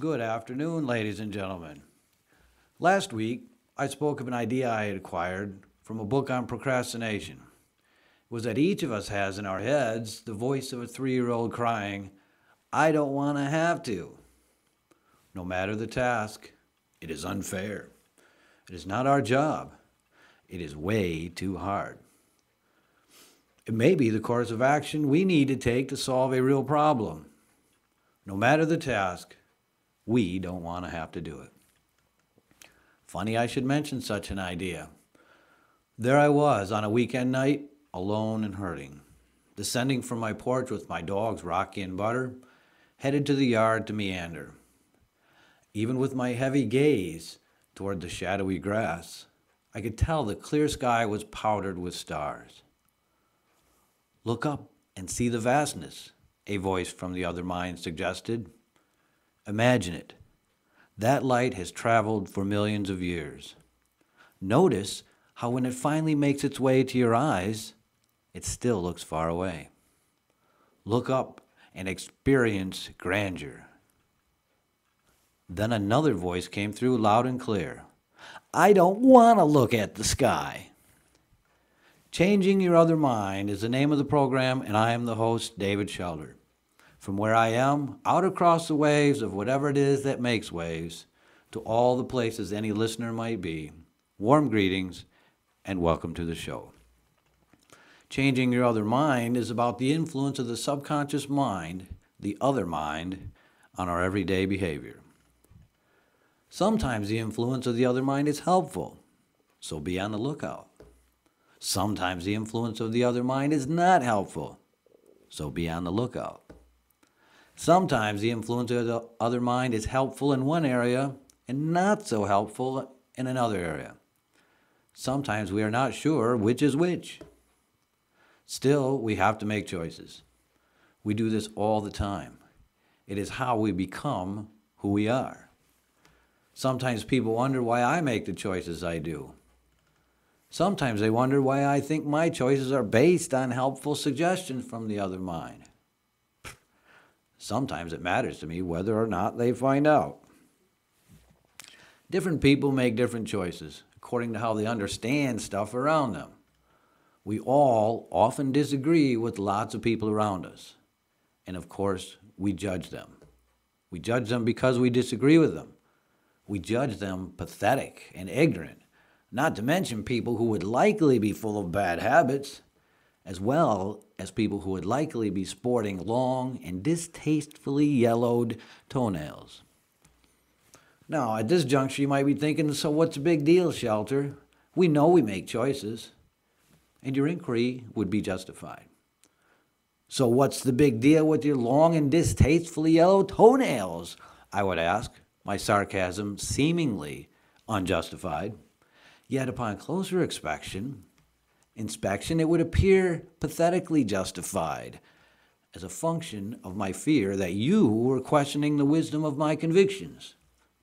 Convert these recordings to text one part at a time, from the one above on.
Good afternoon, ladies and gentlemen. Last week, I spoke of an idea I had acquired from a book on procrastination. It was that each of us has in our heads the voice of a 3-year-old crying, I don't want to have to. No matter the task, it is unfair. It is not our job. It is way too hard. It may be the course of action we need to take to solve a real problem. No matter the task, we don't want to have to do it. Funny I should mention such an idea. There I was on a weekend night, alone and hurting, descending from my porch with my dogs Rocky and Butter, headed to the yard to meander. Even with my heavy gaze toward the shadowy grass, I could tell the clear sky was powdered with stars. Look up and see the vastness, a voice from the other mind suggested. Imagine it. That light has traveled for millions of years. Notice how when it finally makes its way to your eyes, it still looks far away. Look up and experience grandeur. Then another voice came through loud and clear. I don't want to look at the sky. Changing Your Other Mind is the name of the program, and I am the host, David Schelter. From where I am, out across the waves of whatever it is that makes waves, to all the places any listener might be, warm greetings and welcome to the show. Changing Your Other Mind is about the influence of the subconscious mind, the other mind, on our everyday behavior. Sometimes the influence of the other mind is helpful, so be on the lookout. Sometimes the influence of the other mind is not helpful, so be on the lookout. Sometimes the influence of the other mind is helpful in one area and not so helpful in another area. Sometimes we are not sure which is which. Still, we have to make choices. We do this all the time. It is how we become who we are. Sometimes people wonder why I make the choices I do. Sometimes they wonder why I think my choices are based on helpful suggestions from the other mind. Sometimes it matters to me whether or not they find out. Different people make different choices according to how they understand stuff around them. We all often disagree with lots of people around us. And of course, we judge them. We judge them because we disagree with them. We judge them pathetic and ignorant, not to mention people who would likely be full of bad habits, as well as people who would likely be sporting long and distastefully yellowed toenails. Now, at this juncture, you might be thinking, so what's the big deal, Schelter? We know we make choices. And your inquiry would be justified. So what's the big deal with your long and distastefully yellowed toenails? I would ask, my sarcasm seemingly unjustified. Yet upon closer inspection, it would appear pathetically justified as a function of my fear that you were questioning the wisdom of my convictions,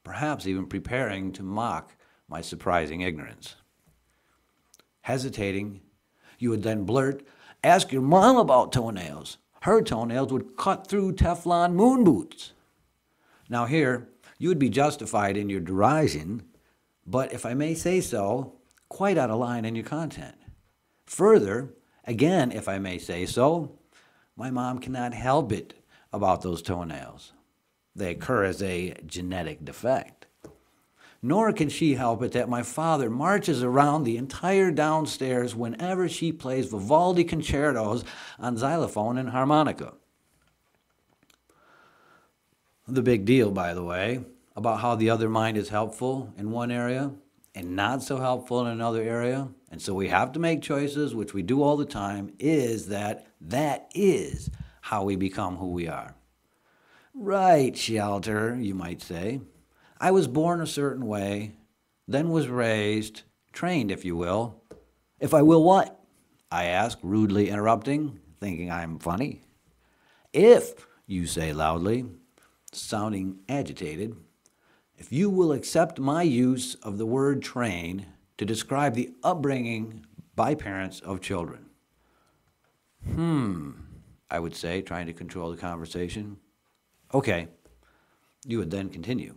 perhaps even preparing to mock my surprising ignorance. Hesitating, you would then blurt, ask your mom about toenails. Her toenails would cut through Teflon moon boots. Now here, you would be justified in your derision, but if I may say so, quite out of line in your content. Further, again, if I may say so, my mom cannot help it about those toenails. They occur as a genetic defect. Nor can she help it that my father marches around the entire downstairs whenever she plays Vivaldi concertos on xylophone and harmonica. The big deal, by the way, about how the other mind is helpful in one area and not so helpful in another area, and so we have to make choices, which we do all the time, is that is how we become who we are. Right, Schelter, you might say. I was born a certain way, then was raised, trained, if you will. If I will what? I ask, rudely interrupting, thinking I'm funny. If, you say loudly, sounding agitated, if you will accept my use of the word train to describe the upbringing by parents of children. I would say, trying to control the conversation. Okay, You would then continue.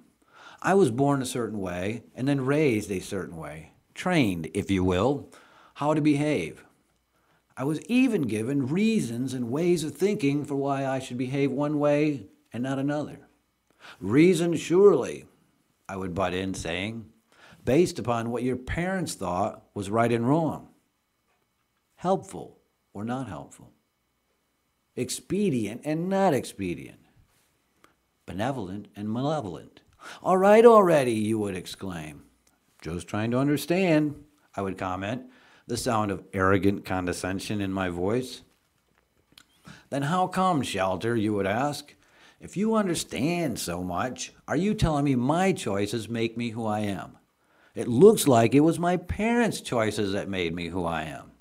I was born a certain way and then raised a certain way, trained, if you will, how to behave. I was even given reasons and ways of thinking for why I should behave one way and not another. Reason, surely, I would butt in, saying, based upon what your parents thought was right and wrong, helpful or not helpful, expedient and not expedient, benevolent and malevolent. All right already, you would exclaim. Just trying to understand, I would comment, the sound of arrogant condescension in my voice. Then how come, Schelter, you would ask? If you understand so much, are you telling me my choices make me who I am? It looks like it was my parents' choices that made me who I am.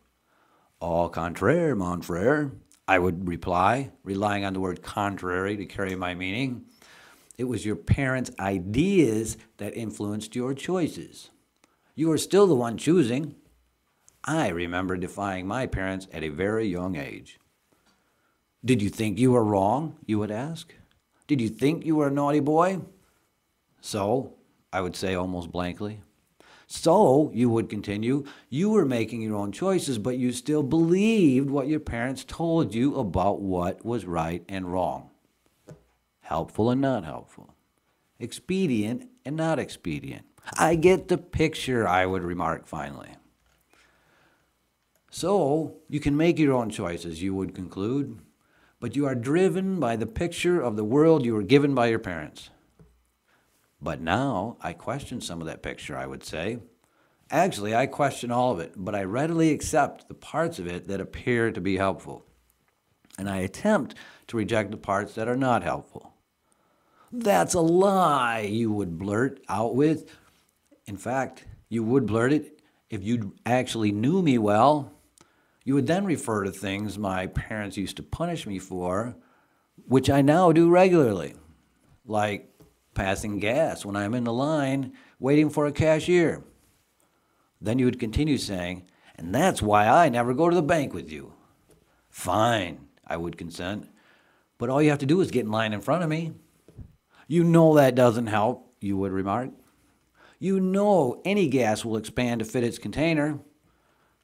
Au contraire, mon frère, I would reply, relying on the word contrary to carry my meaning. It was your parents' ideas that influenced your choices. You are still the one choosing. I remember defying my parents at a very young age. Did you think you were wrong? You would ask. Did you think you were a naughty boy? So, I would say almost blankly. So, you would continue, you were making your own choices, but you still believed what your parents told you about what was right and wrong. Helpful and not helpful. Expedient and not expedient. I get the picture, I would remark finally. So, you can make your own choices, you would conclude, but you are driven by the picture of the world you were given by your parents. But now, I question some of that picture, I would say. Actually, I question all of it, but I readily accept the parts of it that appear to be helpful. And I attempt to reject the parts that are not helpful. That's a lie, you would blurt out with. In fact, you would blurt it if you actually knew me well. You would then refer to things my parents used to punish me for, which I now do regularly, like passing gas when I'm in the line waiting for a cashier. Then you would continue saying, and that's why I never go to the bank with you. Fine, I would consent, but all you have to do is get in line in front of me. You know that doesn't help, you would remark. You know any gas will expand to fit its container.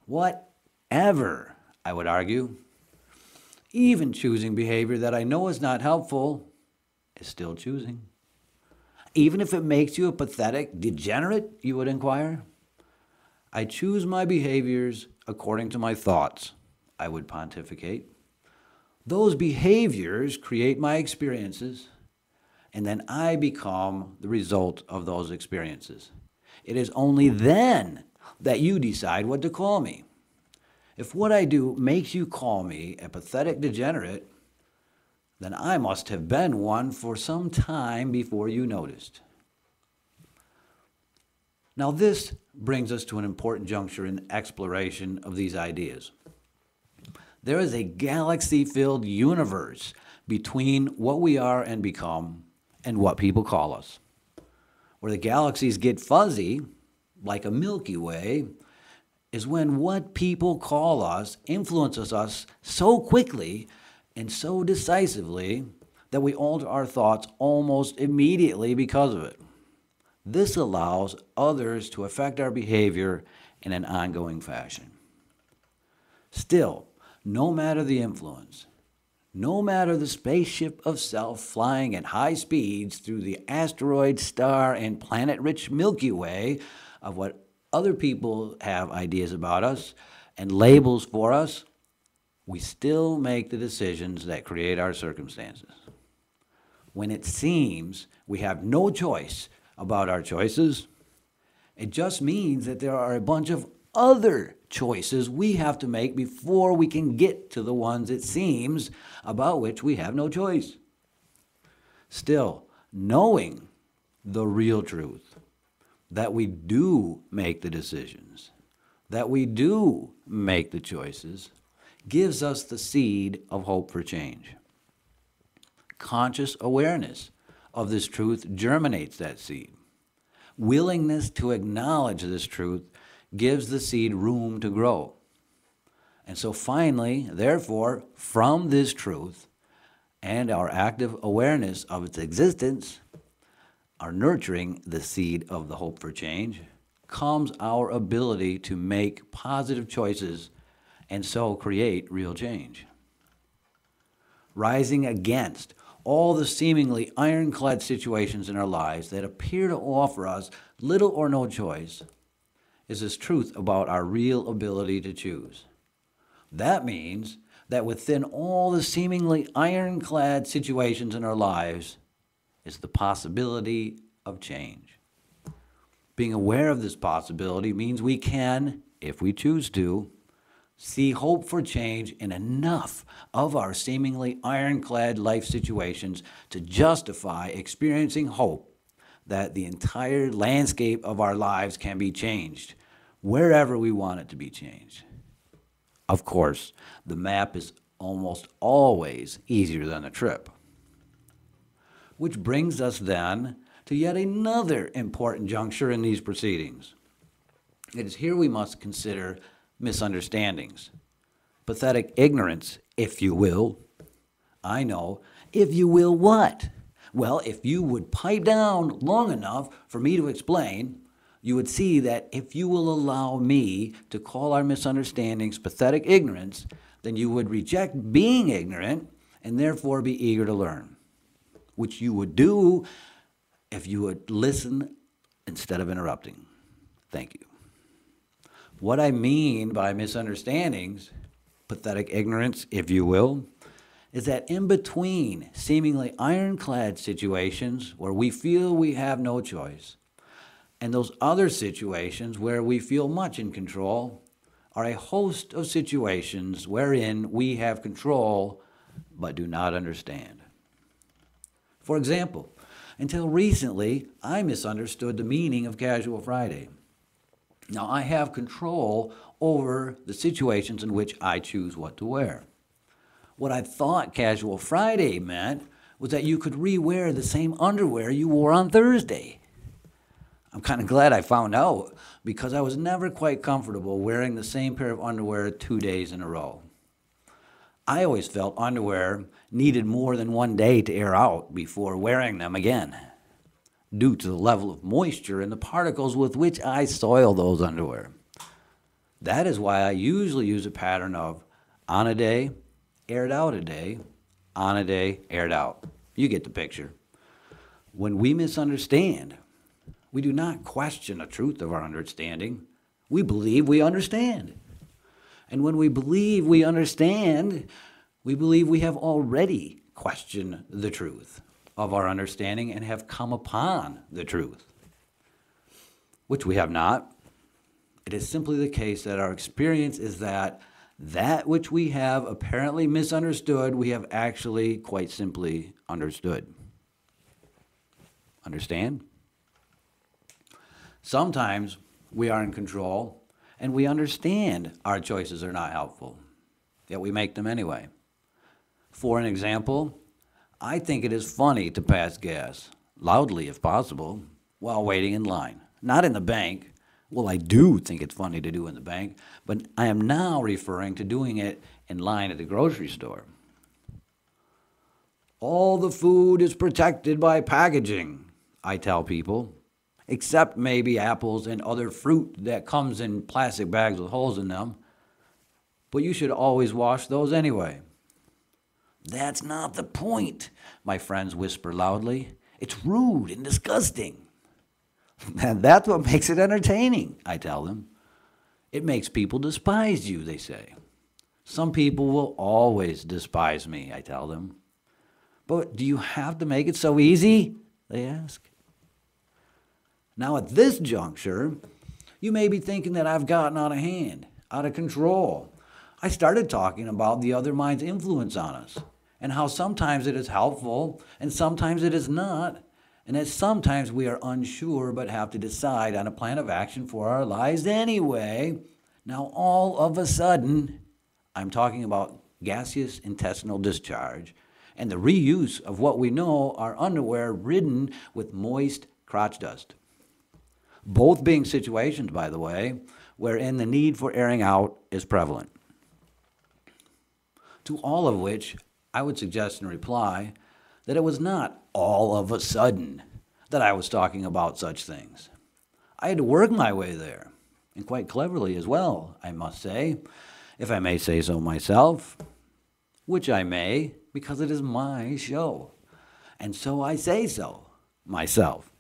Whatever, I would argue. Even choosing behavior that I know is not helpful is still choosing. Even if it makes you a pathetic degenerate, you would inquire. I choose my behaviors according to my thoughts, I would pontificate. Those behaviors create my experiences, and then I become the result of those experiences. It is only then that you decide what to call me. If what I do makes you call me a pathetic degenerate, then I must have been one for some time before you noticed. Now this brings us to an important juncture in the exploration of these ideas. There is a galaxy-filled universe between what we are and become and what people call us. Where the galaxies get fuzzy, like a Milky Way, is when what people call us influences us so quickly and so decisively that we alter our thoughts almost immediately because of it. This allows others to affect our behavior in an ongoing fashion. Still, no matter the influence, no matter the spaceship of self flying at high speeds through the asteroid, star, and planet-rich Milky Way of what other people have ideas about us and labels for us, we still make the decisions that create our circumstances. When it seems we have no choice about our choices, it just means that there are a bunch of other choices we have to make before we can get to the ones it seems about which we have no choice. Still, knowing the real truth, that we do make the decisions, that we do make the choices, gives us the seed of hope for change. Conscious awareness of this truth germinates that seed. Willingness to acknowledge this truth gives the seed room to grow. And so finally, therefore, from this truth and our active awareness of its existence, are nurturing the seed of the hope for change, comes our ability to make positive choices and so create real change. Rising against all the seemingly ironclad situations in our lives that appear to offer us little or no choice is this truth about our real ability to choose. That means that within all the seemingly ironclad situations in our lives is the possibility of change. Being aware of this possibility means we can, if we choose to, see hope for change in enough of our seemingly ironclad life situations to justify experiencing hope that the entire landscape of our lives can be changed, wherever we want it to be changed. Of course, the map is almost always easier than the trip. Which brings us then to yet another important juncture in these proceedings. It is here we must consider misunderstandings, pathetic ignorance, if you will. I know, if you will what? Well, if you would pipe down long enough for me to explain, you would see that if you will allow me to call our misunderstandings pathetic ignorance, then you would reject being ignorant and therefore be eager to learn, which you would do if you would listen instead of interrupting. Thank you. What I mean by misunderstandings, pathetic ignorance, if you will, is that in between seemingly ironclad situations where we feel we have no choice, and those other situations where we feel much in control, are a host of situations wherein we have control but do not understand. For example, until recently, I misunderstood the meaning of Casual Friday. Now, I have control over the situations in which I choose what to wear. What I thought Casual Friday meant was that you could re-wear the same underwear you wore on Thursday. I'm kind of glad I found out because I was never quite comfortable wearing the same pair of underwear 2 days in a row. I always felt underwear needed more than 1 day to air out before wearing them again, due to the level of moisture and the particles with which I soil those underwear. That is why I usually use a pattern of on a day, aired out a day, on a day, aired out. You get the picture. When we misunderstand, we do not question the truth of our understanding. We believe we understand. And when we believe we understand, we believe we have already questioned the truth of our understanding and have come upon the truth, which we have not. It is simply the case that our experience is that which we have apparently misunderstood, we have actually quite simply understood. Understand? Sometimes we are in control and we understand our choices are not helpful, yet we make them anyway. For an example, I think it is funny to pass gas, loudly if possible, while waiting in line. Not in the bank. Well, I do think it's funny to do in the bank, but I am now referring to doing it in line at the grocery store. All the food is protected by packaging, I tell people, except maybe apples and other fruit that comes in plastic bags with holes in them. But you should always wash those anyway. That's not the point, my friends whisper loudly. It's rude and disgusting. And that's what makes it entertaining, I tell them. It makes people despise you, they say. Some people will always despise me, I tell them. But do you have to make it so easy? They ask. Now at this juncture, you may be thinking that I've gotten out of hand, out of control. I started talking about the other mind's influence on us and how sometimes it is helpful and sometimes it is not, and that sometimes we are unsure but have to decide on a plan of action for our lives anyway. Now all of a sudden, I'm talking about gaseous intestinal discharge and the reuse of what we know are underwear ridden with moist crotch dust. Both being situations, by the way, wherein the need for airing out is prevalent. To all of which, I would suggest in reply that it was not all of a sudden that I was talking about such things. I had to work my way there, and quite cleverly as well, I must say, if I may say so myself, which I may, because it is my show. And so I say so, myself,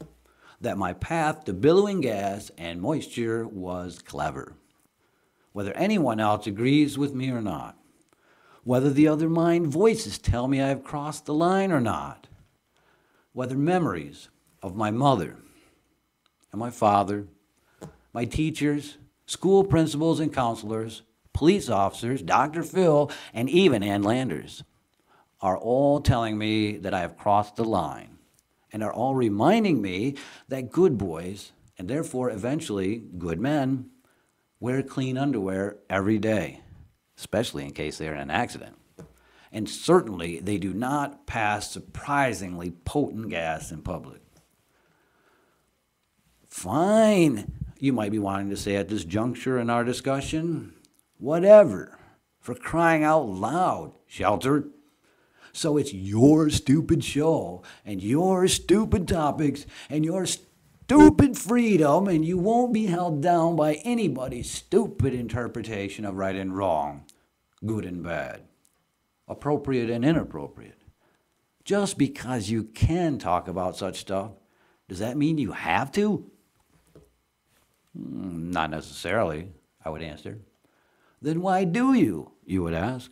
that my path to billowing gas and moisture was clever. Whether anyone else agrees with me or not, whether the other mind voices tell me I have crossed the line or not, whether memories of my mother and my father, my teachers, school principals and counselors, police officers, Dr. Phil, and even Ann Landers are all telling me that I have crossed the line and are all reminding me that good boys, and therefore eventually good men, wear clean underwear every day, especially in case they're in an accident. And certainly they do not pass surprisingly potent gas in public. Fine, you might be wanting to say at this juncture in our discussion. Whatever. For crying out loud, Schelter. So it's your stupid show and your stupid topics and your stupid freedom, and you won't be held down by anybody's stupid interpretation of right and wrong, good and bad, appropriate and inappropriate. Just because you can talk about such stuff, does that mean you have to? Not necessarily, I would answer. Then why do you would ask.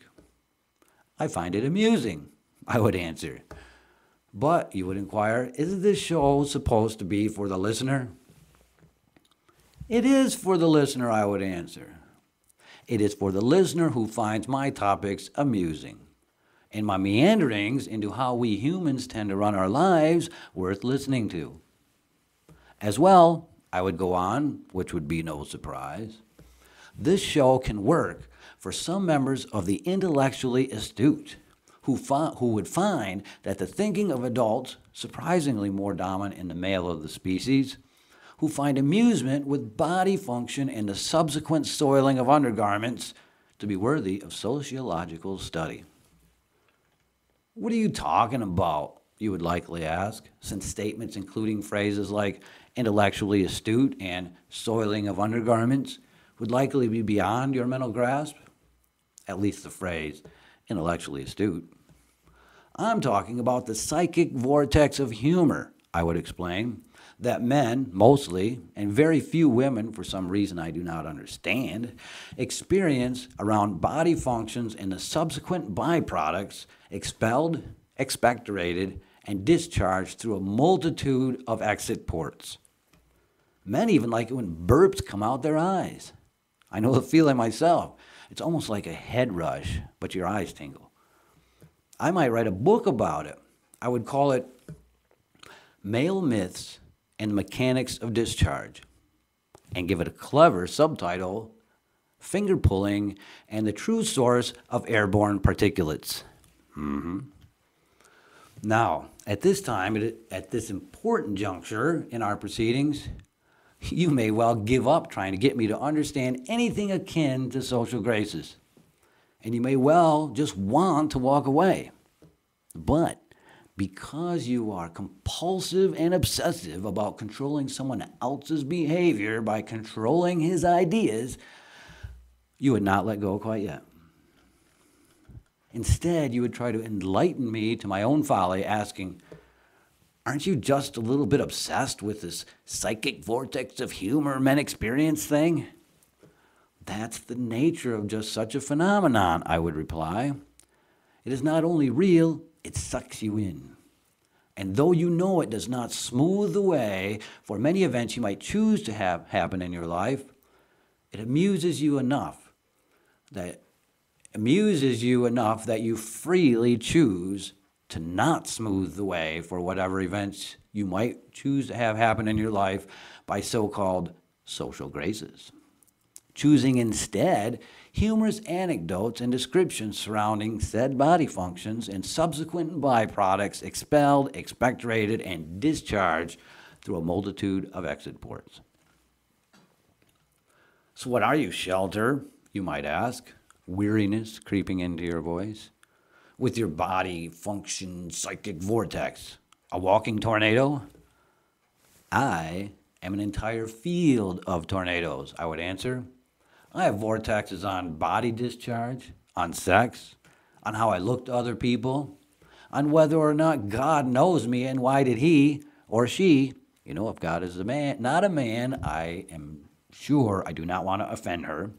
I find it amusing, I would answer. But, you would inquire, is this show supposed to be for the listener? It is for the listener, I would answer. It is for the listener who finds my topics amusing, and my meanderings into how we humans tend to run our lives worth listening to. As well, I would go on, which would be no surprise, this show can work for some members of the intellectually astute who would find that the thinking of adults, surprisingly more dominant in the male of the species, who find amusement with body function and the subsequent soiling of undergarments to be worthy of sociological study. What are you talking about, you would likely ask, since statements including phrases like intellectually astute and soiling of undergarments would likely be beyond your mental grasp, at least the phrase intellectually astute. I'm talking about the psychic vortex of humor, I would explain, that men, mostly, and very few women, for some reason I do not understand, experience around body functions and the subsequent byproducts expelled, expectorated, and discharged through a multitude of exit ports. Men even like it when burps come out their eyes. I know the feeling myself. It's almost like a head rush, but your eyes tingle. I might write a book about it. I would call it Male Myths and Mechanics of Discharge, and give it a clever subtitle, Finger Pulling and the True Source of Airborne Particulates. Now, at this time, at this important juncture in our proceedings, you may well give up trying to get me to understand anything akin to social graces. And you may well just want to walk away. But because you are compulsive and obsessive about controlling someone else's behavior by controlling his ideas, you would not let go quite yet. Instead, you would try to enlighten me to my own folly, asking, aren't you just a little bit obsessed with this psychic vortex of humor men experience thing? That's the nature of just such a phenomenon, I would reply. It is not only real, it sucks you in. And though you know it does not smooth the way for many events you might choose to have happen in your life, it amuses you enough that you freely choose to not smooth the way for whatever events you might choose to have happen in your life by so-called social graces, choosing instead humorous anecdotes and descriptions surrounding said body functions and subsequent byproducts expelled, expectorated, and discharged through a multitude of exit ports. So what are you, Schelter, you might ask, weariness creeping into your voice? With your body function psychic vortex, a walking tornado? I am an entire field of tornadoes, I would answer. I have vortexes on body discharge, on sex, on how I look to other people, on whether or not God knows me and why did he or she, if God is a man, not a man, I am sure I do not want to offend her.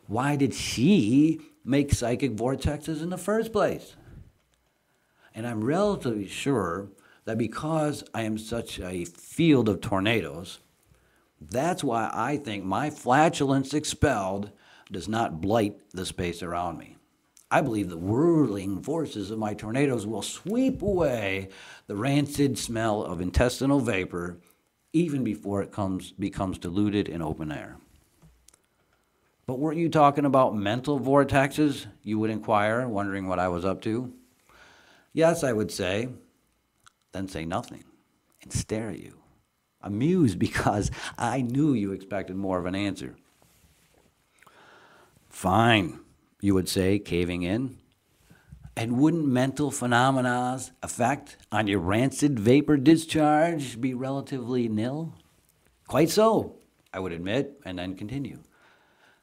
Why did she make psychic vortexes in the first place? And I'm relatively sure that because I am such a field of tornadoes, that's why I think my flatulence expelled does not blight the space around me. I believe the whirling forces of my tornadoes will sweep away the rancid smell of intestinal vapor even before it becomes diluted in open air. But weren't you talking about mental vortexes, you would inquire, wondering what I was up to? Yes, I would say. Then say nothing and stare at you, amused because I knew you expected more of an answer. Fine, you would say, caving in. And wouldn't mental phenomena's effect on your rancid vapor discharge be relatively nil? Quite so, I would admit, and then continue.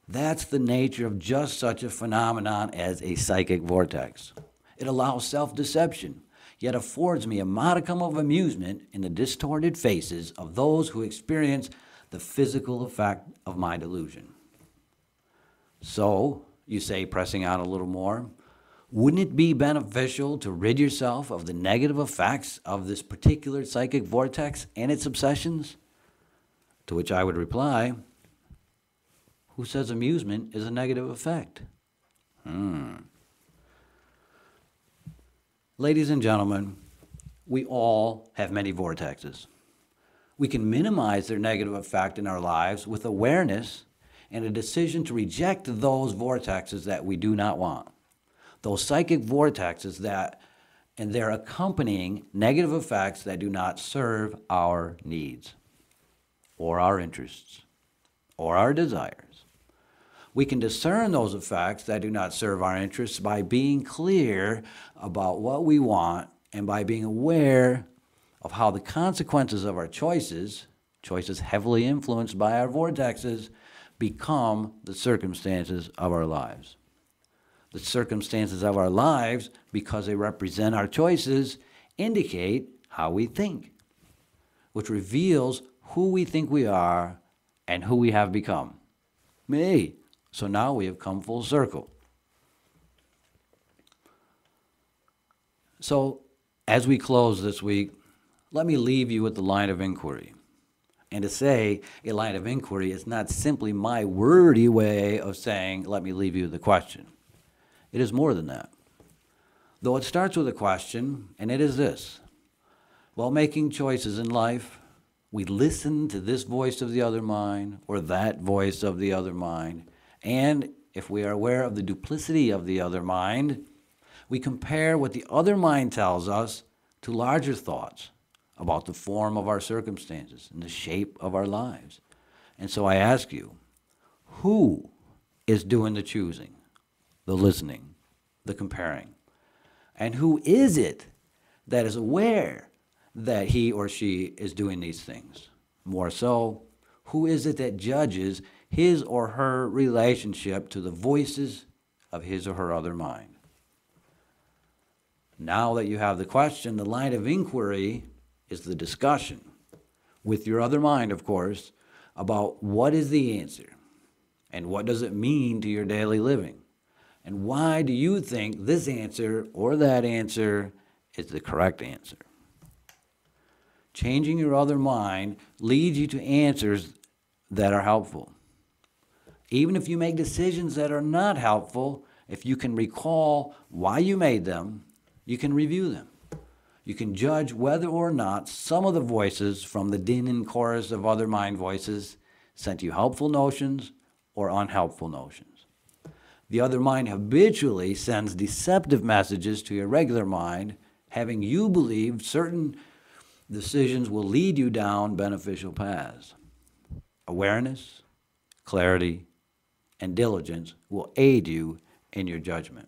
That's the nature of just such a phenomenon as a psychic vortex. It allows self-deception, yet affords me a modicum of amusement in the distorted faces of those who experience the physical effect of my delusion. So, you say, pressing on a little more, wouldn't it be beneficial to rid yourself of the negative effects of this particular psychic vortex and its obsessions? To which I would reply, who says amusement is a negative effect? Ladies and gentlemen, we all have many vortexes. We can minimize their negative effect in our lives with awareness and a decision to reject those vortexes that we do not want. Those psychic vortexes and their accompanying negative effects that do not serve our needs or our interests or our desires. We can discern those effects that do not serve our interests by being clear about what we want and by being aware of how the consequences of our choices heavily influenced by our vortexes, become the circumstances of our lives. The circumstances of our lives, because they represent our choices, indicate how we think, which reveals who we think we are and who we have become. Me. So now we have come full circle. So, as we close this week, let me leave you with the line of inquiry. And to say a line of inquiry is not simply my wordy way of saying, let me leave you with the question. It is more than that. Though it starts with a question, and it is this. While making choices in life, we listen to this voice of the other mind or that voice of the other mind. And if we are aware of the duplicity of the other mind, we compare what the other mind tells us to larger thoughts about the form of our circumstances and the shape of our lives. And so I ask you, who is doing the choosing, the listening, the comparing? And who is it that is aware that he or she is doing these things? More so, who is it that judges his or her relationship to the voices of his or her other mind? Now that you have the question, the line of inquiry is the discussion with your other mind, of course, about what is the answer and what does it mean to your daily living, and why do you think this answer or that answer is the correct answer. Changing your other mind leads you to answers that are helpful. Even if you make decisions that are not helpful, if you can recall why you made them, you can review them. You can judge whether or not some of the voices from the din and chorus of other mind voices sent you helpful notions or unhelpful notions. The other mind habitually sends deceptive messages to your regular mind, having you believe certain decisions will lead you down beneficial paths. Awareness, clarity, and diligence will aid you in your judgment.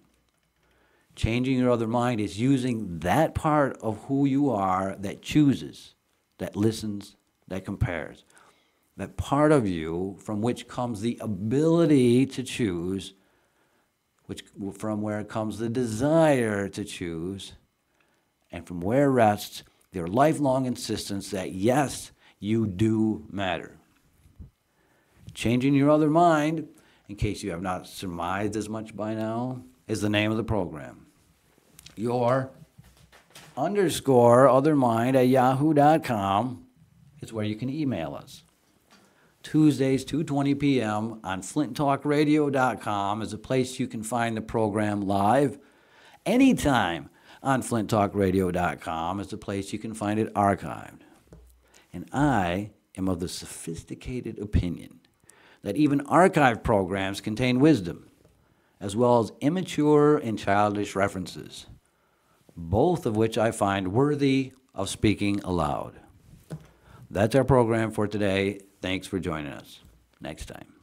Changing your other mind is using that part of who you are that chooses, that listens, that compares. That part of you from which comes the ability to choose, from where comes the desire to choose, and from where rests their lifelong insistence that yes, you do matter. Changing Your Other Mind, in case you have not surmised as much by now, is the name of the program. Your _other mind at yahoo.com is where you can email us. Tuesdays, 2:20 p.m. on flinttalkradio.com is a place you can find the program live. Anytime on flinttalkradio.com is a place you can find it archived. And I am of the sophisticated opinion that even archived programs contain wisdom, as well as immature and childish references, both of which I find worthy of speaking aloud. That's our program for today. Thanks for joining us. Next time.